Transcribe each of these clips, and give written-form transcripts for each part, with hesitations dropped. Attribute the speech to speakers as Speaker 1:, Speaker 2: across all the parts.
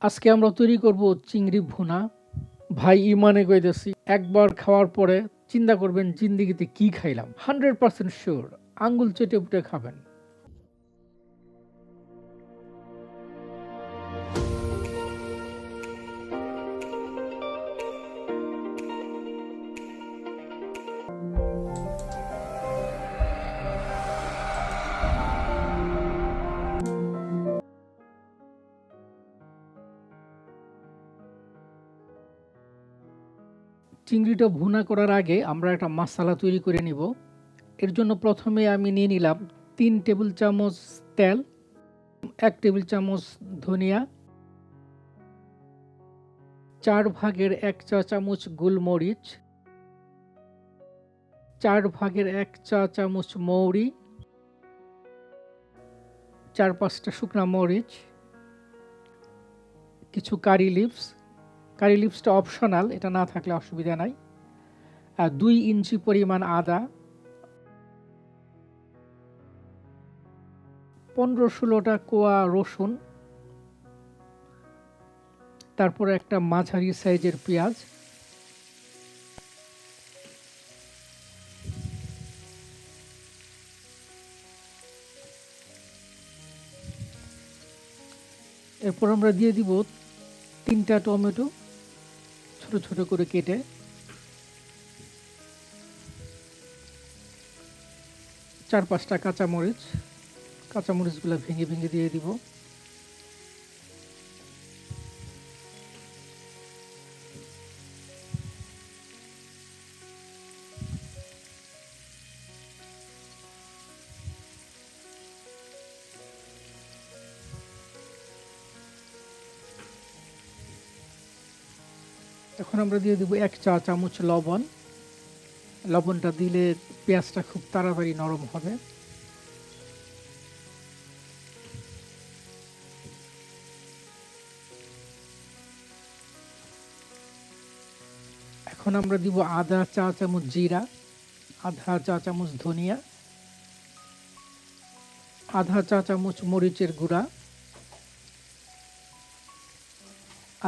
Speaker 1: আজকে আমরা তৈরি করব চিংড়ি ভুনা। ভাই ইমানে কইতেছি, একবার খাওয়ার পরে চিন্তা করবেন জিন্দিগিতে কি খাইলাম। 100% শিওর আঙ্গুল চেটে পুটে খাবেন। চিংড়িটা ভুনা করার আগে আমরা একটা মশলা তৈরি করে নিব। এর জন্য প্রথমে আমি নিয়ে নিলাম 3 টেবিল চামচ তেল, 1 টেবিল চামচ ধনিয়া, 4 ভাগের 1 চা চামচ গোলমরিচ, 4 ভাগের 1 চা চামচ মৌরি, 4-5টা শুকনা মরিচ, কিছু কারি লিভস। কারি লিভসটা অপশনাল, এটা না থাকলে অসুবিধা নাই। 2 ইঞ্চি পরিমাণ আদা, 15-16টা কোয়া রসুন, তারপরে একটা মাঝারি সাইজের পেঁয়াজ, এরপর আমরা দিয়ে দিব 3টা টমেটো ছোট ছোট করে কেটে, 4-5টা কাঁচামরিচ। কাঁচামরিচগুলো ভেঙে ভেঙে দিয়ে দিব। এখন আমরা দিয়ে দিব 1 চা চামচ লবণ। লবণটা দিলে পেঁয়াজটা খুব তাড়াতাড়ি নরম হবে। এখন আমরা দিব আধা চা চামচ জিরা, আধা চা চামচ ধনিয়া, আধা চা চামচ মরিচের গুঁড়া,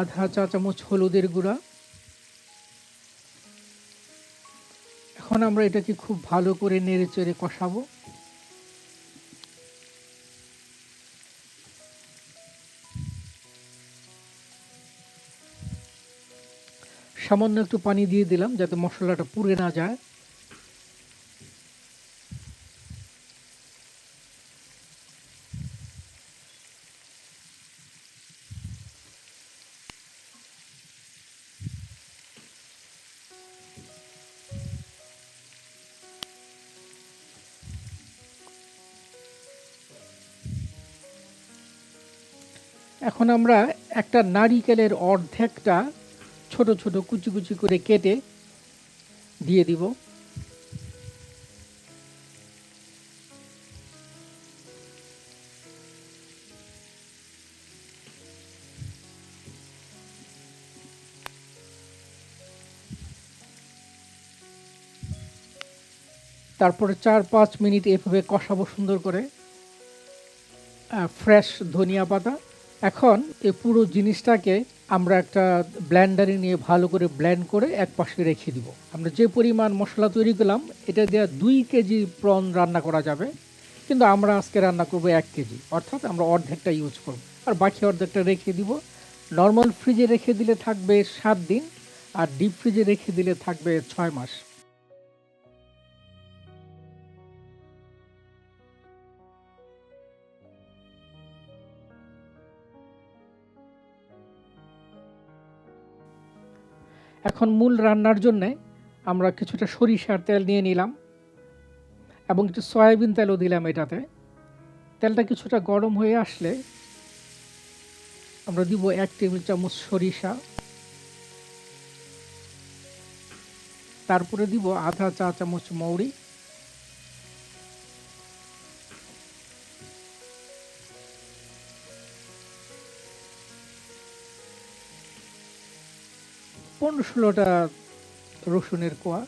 Speaker 1: আধা চা চামচ হলুদের গুঁড়া। এখন আমরা এটাকে খুব ভালো করে নেড়ে চেড়ে কষাবো। সামান্য একটু পানি দিয়ে দিলাম যাতে মশলাটা পুড়ে না যায়। এখন আমরা একটা নারিকেলের অর্ধেকটা ছোট ছোট কুচি কুচি করে কেটে দিয়ে দিব। তারপরে 4-5 মিনিট এভাবে কষাবো সুন্দর করে। ফ্রেশ ধনিয়া পাতা। এখন এই পুরো জিনিসটাকে আমরা একটা ব্লেন্ডারে নিয়ে ভালো করে ব্লেন্ড করে এক পাশে রেখে দিব। আমরা যে পরিমাণ মশলা তৈরি করলাম এটা দিয়ে 2 কেজি প্রন রান্না করা যাবে, কিন্তু আমরা আজকে রান্না করব 1 কেজি, অর্থাৎ আমরা অর্ধেকটা ইউজ করব আর বাকি অর্ধেকটা রেখে দিব। নর্মাল ফ্রিজে রেখে দিলে থাকবে 7 দিন, আর ডিপ ফ্রিজে রেখে দিলে থাকবে 6 মাস। এখন মূল রান্নার জন্যে আমরা কিছুটা সরিষার তেল নিয়ে নিলাম এবং একটু সয়াবিন তেলও দিলাম এটাতে। তেলটা কিছুটা গরম হয়ে আসলে আমরা দিব 1 টেবিল চামচ সরিষা, তারপরে দিব আধা চা চামচ মৌরি, পনেরো ষোলোটা রসুনের কোয়া,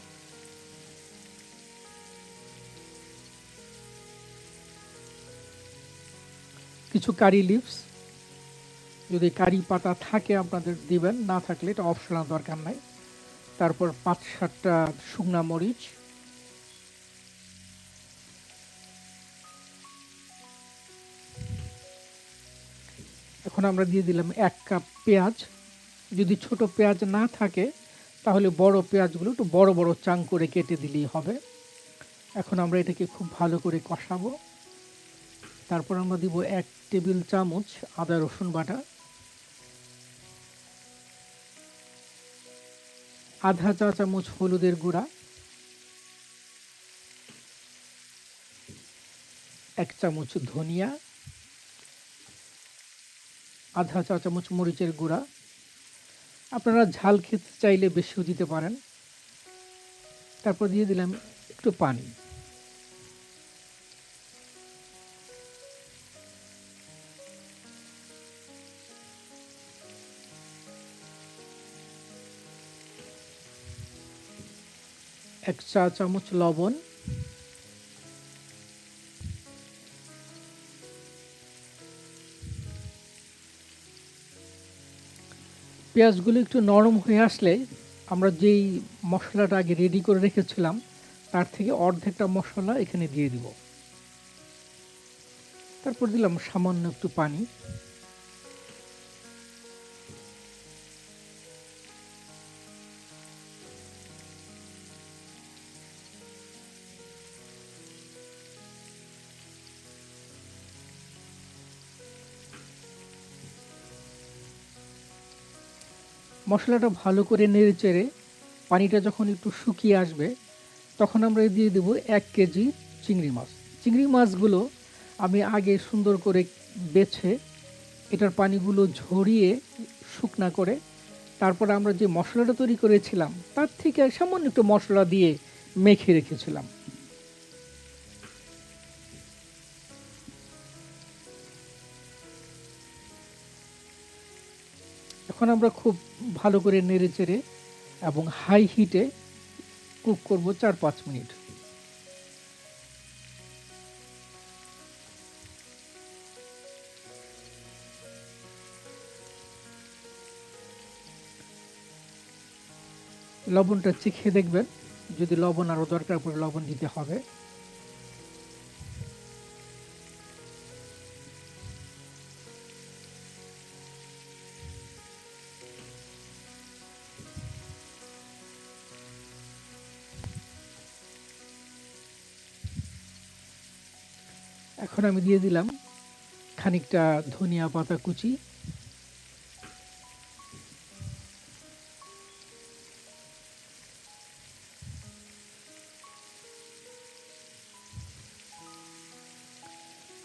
Speaker 1: কিছু কারি লিভস, যদি কারি পাতা থাকে আপনাদের দিবেন, না থাকলে এটা অপশনাল, দরকার নাই। তারপর ৫-৭টা শুকনা মরিচ, এখন আমরা দিয়ে দিলাম ১ কাপ পেঁয়াজ। যদি ছোট পেঁয়াজ না থাকে তাহলে বড় পেঁয়াজগুলো একটু বড় বড় চাং করে কেটে দিলেই হবে। এখন আমরা এটাকে খুব ভালো করে কষাবো। তারপর আমরা দিব ১ টেবিল চামচ আদা রসুন বাটা, আধা চা চামচ হলুদের গুঁড়া, ১ চামচ ধনিয়া, আধা চা চামচ মরিচের গুঁড়া। আপনারা ঝাল খেতে চাইলে বেশিও দিতে পারেন। তারপর দিয়ে দিলাম একটু পানি। এক চা চামচ লবণ, পেঁয়াজগুলো একটু নরম হয়ে আসলে আমরা যেই মশলাটা আগে রেডি করে রেখেছিলাম তার থেকে অর্ধেকটা মশলা এখানে দিয়ে দিব। তারপর দিলাম সামান্য একটু পানি। মশলাটা ভালো করে নেড়েচেড়ে পানিটা যখন একটু শুকিয়ে আসবে তখন আমরা দিয়ে দেব ১ কেজি চিংড়ি মাছ। চিংড়ি মাছগুলো আমি আগে সুন্দর করে বেছে এটার পানিগুলো ঝরিয়ে শুকনা করে তারপরে আমরা যে মশলাটা তৈরি করেছিলাম তার থেকে সামান্য একটু মশলা দিয়ে মেখে রেখেছিলাম। এখন আমরা খুব ভালো করে নেড়েচেড়ে এবং হাই হিটে কুক করব ৪-৫ মিনিট। লবণটা চেখে দেখবেন, যদি লবণ আরও দরকার পড়ে লবণ দিতে হবে। এখন আমি দিয়ে দিলাম খানিকটা ধনিয়া পাতা কুচি,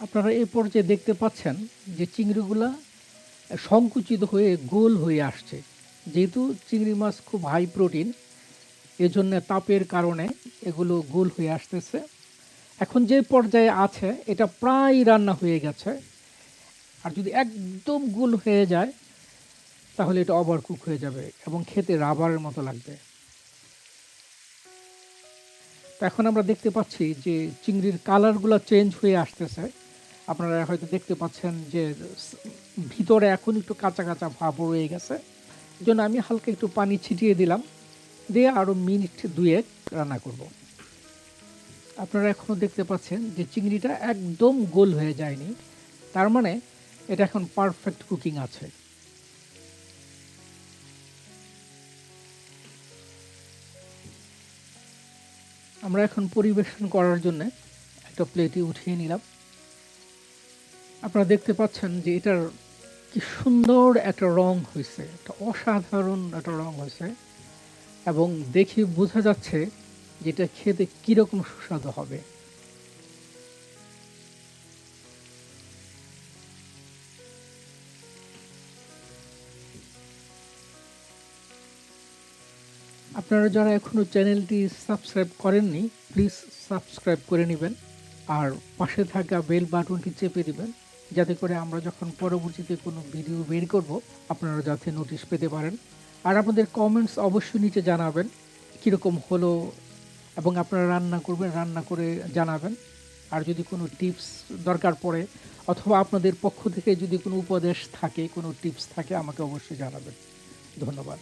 Speaker 1: আপনারা এই পর্যায়ে দেখতে পাচ্ছেন যে চিংড়িগুলা সংকুচিত হয়ে গোল হয়ে আসছে। যেহেতু চিংড়ি মাছ খুব হাই প্রোটিন, এজন্য তাপের কারণে এগুলো গোল হয়ে আসতেছে। এখন যে পর্যায়ে আছে এটা প্রায় রান্না হয়ে গেছে। আর যদি একদম গোল হয়ে যায় তাহলে এটা ওভার কুক হয়ে যাবে এবং খেতে রাবারের মতো লাগবে। তো এখন আমরা দেখতে পাচ্ছি যে চিংড়ির কালারগুলো চেঞ্জ হয়ে আসতেছে। আপনারা হয়তো দেখতে পাচ্ছেন যে ভিতরে এখন একটু কাঁচা কাঁচা ভাব রয়ে গেছে। জন্য আমি হালকা একটু পানি ছিটিয়ে দিলাম, দিয়ে আরও মিনিট ২-১ রান্না করব। আপনারা এখনও দেখতে পাচ্ছেন যে চিংড়িটা একদম গোল হয়ে যায়নি, তার মানে এটা এখন পারফেক্ট কুকিং আছে। আমরা এখন পরিবেশন করার জন্য একটা প্লেটে উঠিয়ে নিলাম। আপনারা দেখতে পাচ্ছেন যে এটার কি সুন্দর একটা রং হয়েছে, একটা অসাধারণ একটা রং হয়েছে এবং দেখে বোঝা যাচ্ছে যেটা খেতে কীরকম সুস্বাদু হবে। আপনারা যারা এখনও চ্যানেলটি সাবস্ক্রাইব করেননি প্লিজ সাবস্ক্রাইব করে নেবেন আর পাশে থাকা বেল বাটনটি চেপে দিবেন, যাতে করে আমরা যখন পরবর্তীতে কোনো ভিডিও বের করব আপনারা যাতে নোটিশ পেতে পারেন। আর আপনাদের কমেন্টস অবশ্যই নিচে জানাবেন কীরকম হলো এবং আপনারা রান্না করবেন, রান্না করে জানাবেন। আর যদি কোনো টিপস দরকার পড়ে অথবা আপনাদের পক্ষ থেকে যদি কোনো উপদেশ থাকে, কোনো টিপস থাকে, আমাকে অবশ্যই জানাবেন। ধন্যবাদ।